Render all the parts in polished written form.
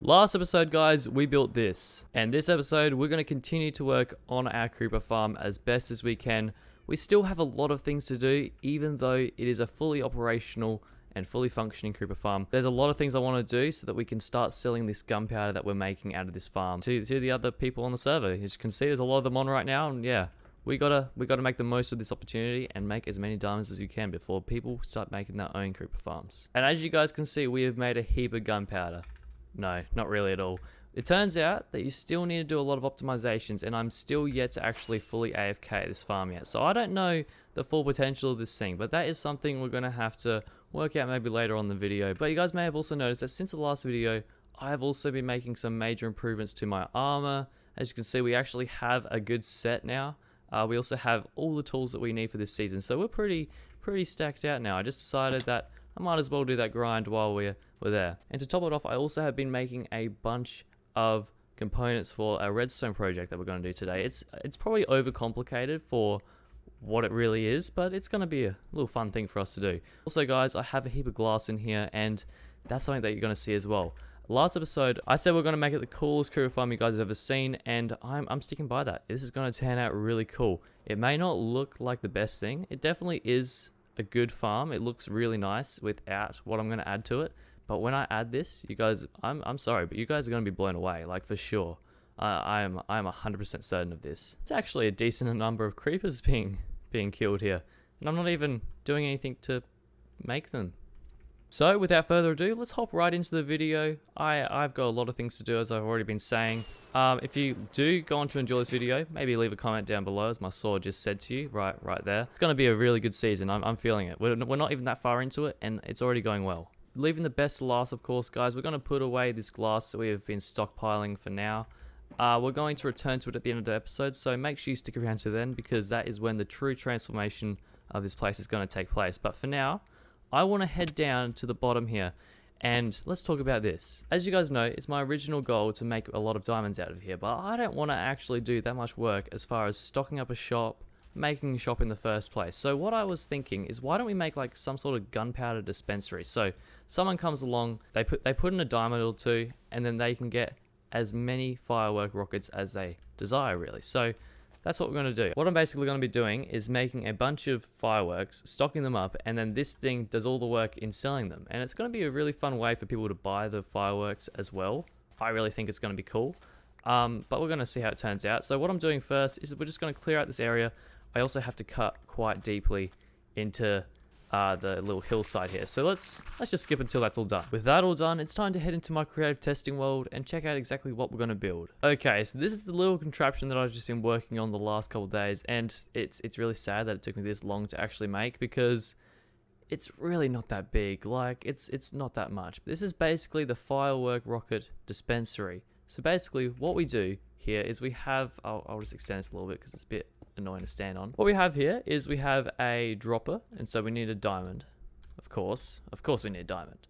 Last episode, guys, we built this. And this episode, we're going to continue to work on our creeper farm as best as we can. We still have a lot of things to do, even though it is a fully operational and fully functioning creeper farm. There's a lot of things I want to do so that we can start selling this gunpowder that we're making out of this farm to the other people on the server. As you can see, there's a lot of them on right now, and yeah, we gotta make the most of this opportunity and make as many diamonds as we can before people start making their own creeper farms. And as you guys can see, we have made a heap of gunpowder. No, not really at all. It turns out that you still need to do a lot of optimizations, and I'm still yet to actually fully AFK this farm yet. So I don't know the full potential of this thing, but that is something we're going to have to work out maybe later on in the video. But you guys may have also noticed that since the last video, I have also been making some major improvements to my armor. As you can see, we actually have a good set now. We also have all the tools that we need for this season, so we're pretty stacked out now. I just decided that I might as well do that grind while we're there. And to top it off, I also have been making a bunch of components for a redstone project that we're going to do today. It's probably overcomplicated for what it really is, but it's going to be a little fun thing for us to do. Also, guys, I have a heap of glass in here, and that's something that you're going to see as well. Last episode, I said we're going to make it the coolest creeper farm you guys have ever seen, and I'm sticking by that. This is going to turn out really cool. It may not look like the best thing. It definitely is a good farm. It looks really nice without what I'm going to add to it. But when I add this, you guys, I'm sorry, but you guys are going to be blown away, like for sure. I am 100% certain of this. It's actually a decent number of creepers being killed here, and I'm not even doing anything to make them. So without further ado, let's hop right into the video. I've got a lot of things to do, as I've already been saying. If you do go on to enjoy this video, maybe leave a comment down below, as my sword just said to you right there. It's going to be a really good season. I'm feeling it. We're not even that far into it, and it's already going well. Leaving the best to last, of course, guys. We're going to put away this glass that we have been stockpiling for now. We're going to return to it at the end of the episode, so make sure you stick around to then, because that is when the true transformation of this place is going to take place. But for now, I want to head down to the bottom here, and let's talk about this. As you guys know, it's my original goal to make a lot of diamonds out of here, but I don't want to actually do that much work as far as stocking up a shop, making a shop in the first place. So what I was thinking is, why don't we make like some sort of gunpowder dispensary? So someone comes along, they put in a diamond or two, and then they can get as many firework rockets as they desire, really. So that's what we're going to do. What I'm basically going to be doing is making a bunch of fireworks, stocking them up, and then this thing does all the work in selling them. And it's going to be a really fun way for people to buy the fireworks as well. I really think it's going to be cool. But we're going to see how it turns out. So what I'm doing first is we're just going to clear out this area. I also have to cut quite deeply into the little hillside here. So let's just skip until that's all done. With that all done, it's time to head into my creative testing world and check out exactly what we're going to build. Okay, so this is the little contraption that I've just been working on the last couple of days, and it's really sad that it took me this long to actually make, because it's really not that big. Like, it's not that much. This is basically the firework rocket dispensary. So basically what we do here is we have, I'll just extend this a little bit because it's a bit annoying to stand on. What we have here is we have a dropper, and so we need a diamond. Of course we need a diamond.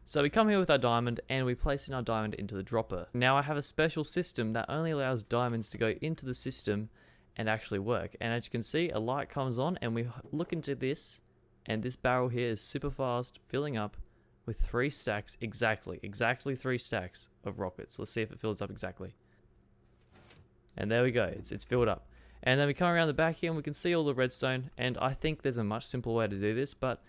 So we come here with our diamond, and we place in our diamond into the dropper. Now I have a special system that only allows diamonds to go into the system and actually work. And as you can see, a light comes on, and we look into this, and this barrel here is super fast, filling up with 3 stacks, exactly 3 stacks of rockets. Let's see if it fills up exactly. And there we go, it's filled up. And then we come around the back here, and we can see all the redstone, and I think there's a much simpler way to do this, but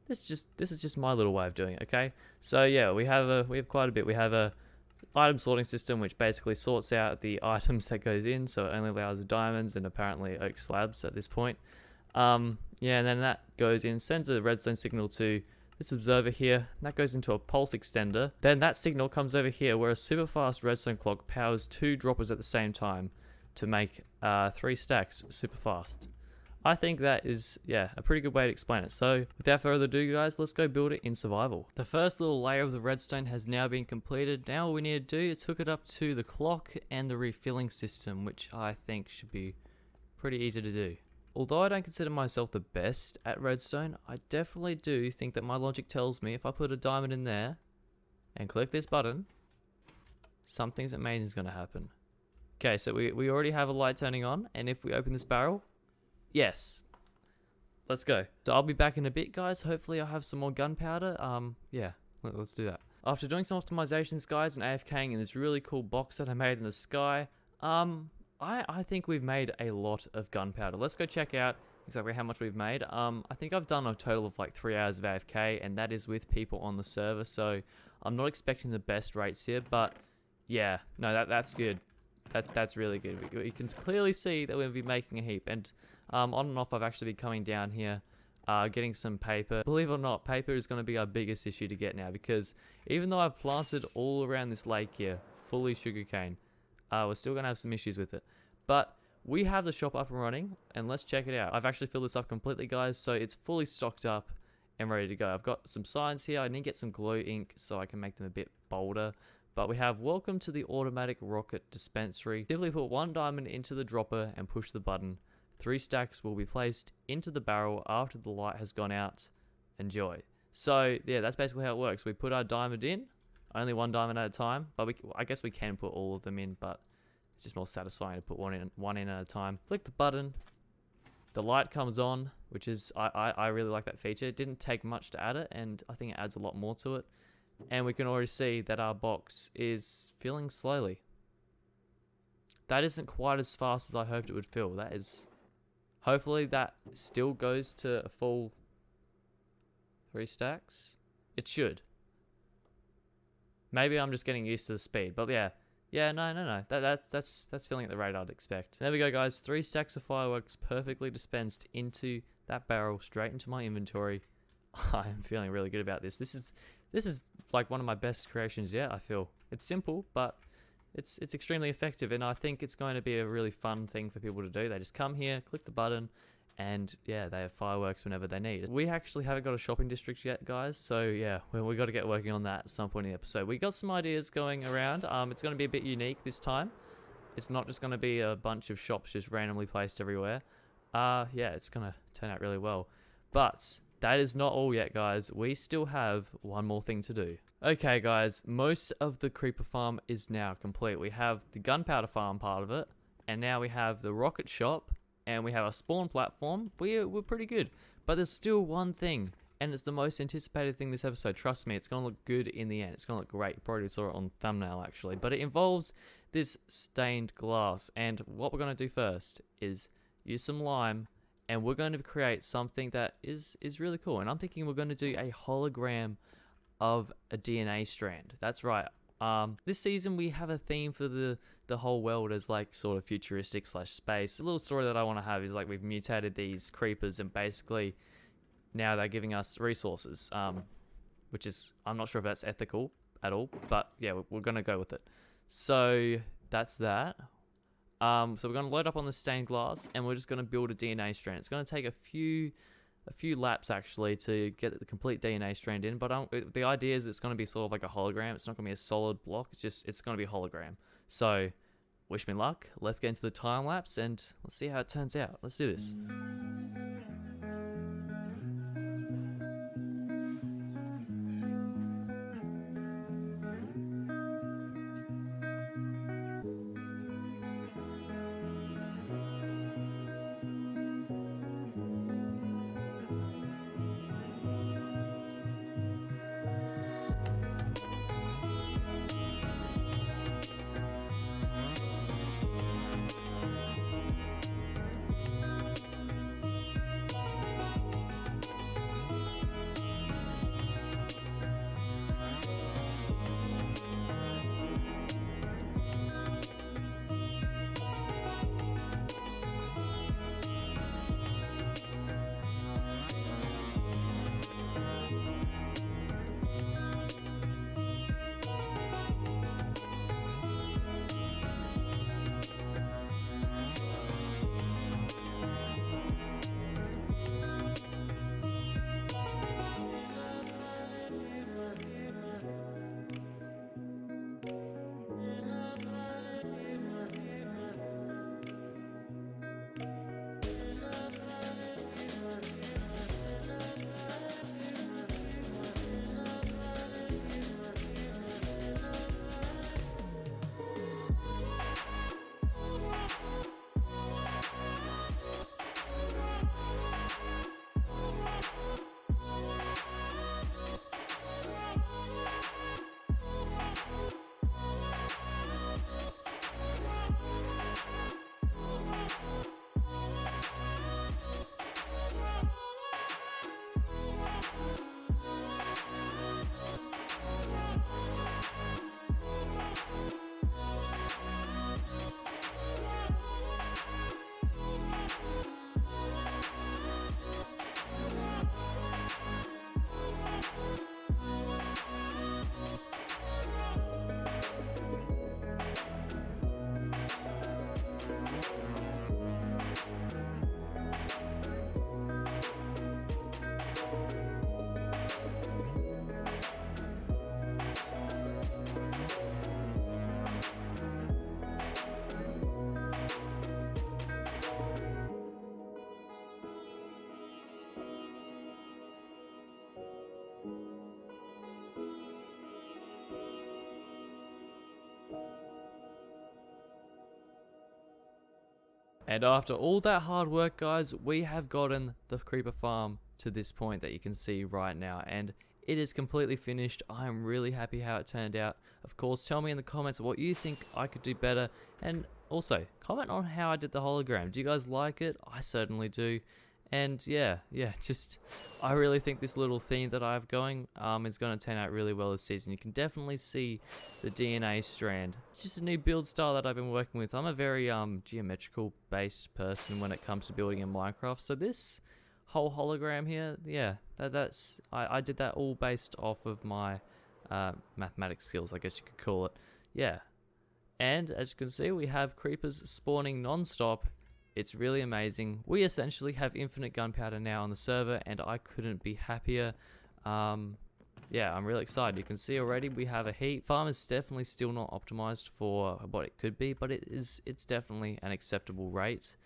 this is just my little way of doing it, okay? So yeah, we have quite a bit. We have a item sorting system, which basically sorts out the items that goes in, so it only allows diamonds and apparently oak slabs at this point. Yeah, and then that goes in, sends a redstone signal to this observer here, and that goes into a pulse extender. Then that signal comes over here, where a super fast redstone clock powers 2 droppers at the same time to make 3 stacks super fast. I think that is, yeah, a pretty good way to explain it. So without further ado, guys, let's go build it in survival. The first little layer of the redstone has now been completed. Now all we need to do is hook it up to the clock and the refilling system, which I think should be pretty easy to do. Although I don't consider myself the best at redstone, I definitely do think that my logic tells me if I put a diamond in there and click this button, something amazing is going to happen. Okay, so we already have a light turning on, and if we open this barrel, yes, let's go. So I'll be back in a bit, guys. Hopefully I'll have some more gunpowder. Yeah, let's do that. After doing some optimizations, guys, and AFKing in this really cool box that I made in the sky, I think we've made a lot of gunpowder. Let's go check out exactly how much we've made. I think I've done a total of like 3 hours of AFK, and that is with people on the server, so I'm not expecting the best rates here, but yeah, no, that's good. That's really good. You can clearly see that we'll be making a heap, and on and off I've actually been coming down here, getting some paper. Believe it or not, paper is going to be our biggest issue to get now, because even though I've planted all around this lake here, fully sugarcane, we're still going to have some issues with it. But we have the shop up and running, and let's check it out. I've actually filled this up completely, guys, so it's fully stocked up and ready to go. I've got some signs here. I need to get some glow ink so I can make them a bit bolder. But we have welcome to the automatic rocket dispensary. Simply put 1 diamond into the dropper and push the button. 3 stacks will be placed into the barrel after the light has gone out. Enjoy. So yeah, that's basically how it works. We put our diamond in, only 1 diamond at a time, but I guess we can put all of them in, but it's just more satisfying to put one in at a time. Click the button, the light comes on, which is, I really like that feature. It didn't take much to add it, and I think it adds a lot more to it. And we can already see that our box is filling slowly. That isn't quite as fast as I hoped it would fill. That is, hopefully that still goes to a full 3 stacks. It should. Maybe I'm just getting used to the speed, but yeah. Yeah, no. That's filling at the rate I'd expect. There we go, guys. 3 stacks of fireworks perfectly dispensed into that barrel, straight into my inventory. I'm feeling really good about this. This is like one of my best creations yet, I feel. It's simple, but it's extremely effective, and I think it's going to be a really fun thing for people to do. They just come here, click the button, and yeah, they have fireworks whenever they need. We actually haven't got a shopping district yet, guys, so yeah, we got to get working on that at some point in the episode. We got some ideas going around. It's going to be a bit unique this time. It's not just going to be a bunch of shops just randomly placed everywhere. Yeah, it's going to turn out really well. But that is not all yet, guys. We still have one more thing to do. Okay, guys, most of the creeper farm is now complete. We have the gunpowder farm part of it, and now we have the rocket shop, and we have a spawn platform. We're pretty good, but there's still one thing, and it's the most anticipated thing this episode. Trust me, it's going to look good in the end. It's going to look great. You probably saw it on thumbnail, actually, but it involves this stained glass, and what we're going to do first is use some lime, and we're going to create something that is really cool. And I'm thinking we're going to do a hologram of a DNA strand. That's right. This season we have a theme for the whole world as like sort of futuristic / space. A little story that I want to have is like we've mutated these creepers, and basically now they're giving us resources, which is, I'm not sure if that's ethical at all, but yeah, we're going to go with it. So that's that. So we're going to load up on the stained glass, and we're just going to build a DNA strand. It's going to take a few laps actually to get the complete DNA strand in, but the idea is it's going to be sort of like a hologram. It's not going to be a solid block. It's going to be a hologram. So wish me luck. Let's get into the time lapse and let's see how it turns out. Let's do this. And after all that hard work, guys, we have gotten the creeper farm to this point that you can see right now, and it is completely finished. I am really happy how it turned out. Of course, tell me in the comments what you think I could do better, and also comment on how I did the hologram. Do you guys like it? I certainly do. And yeah, just I really think this little theme that I have going is going to turn out really well this season. You can definitely see the DNA strand. It's just a new build style that I've been working with. I'm a very geometrical based person when it comes to building in Minecraft. So this whole hologram here, yeah, I did that all based off of my mathematics skills, I guess you could call it. Yeah. And as you can see, we have creepers spawning non-stop. It's really amazing. We essentially have infinite gunpowder now on the server, and I couldn't be happier. Yeah, I'm really excited. You can see already we have a heat. Farm is definitely still not optimized for what it could be, but it's definitely an acceptable rate.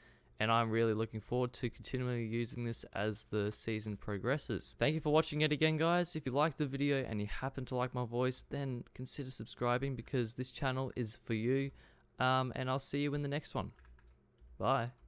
And I'm really looking forward to continually using this as the season progresses. Thank you for watching it again, guys. If you liked the video and you happen to like my voice, then consider subscribing because this channel is for you. And I'll see you in the next one. Bye.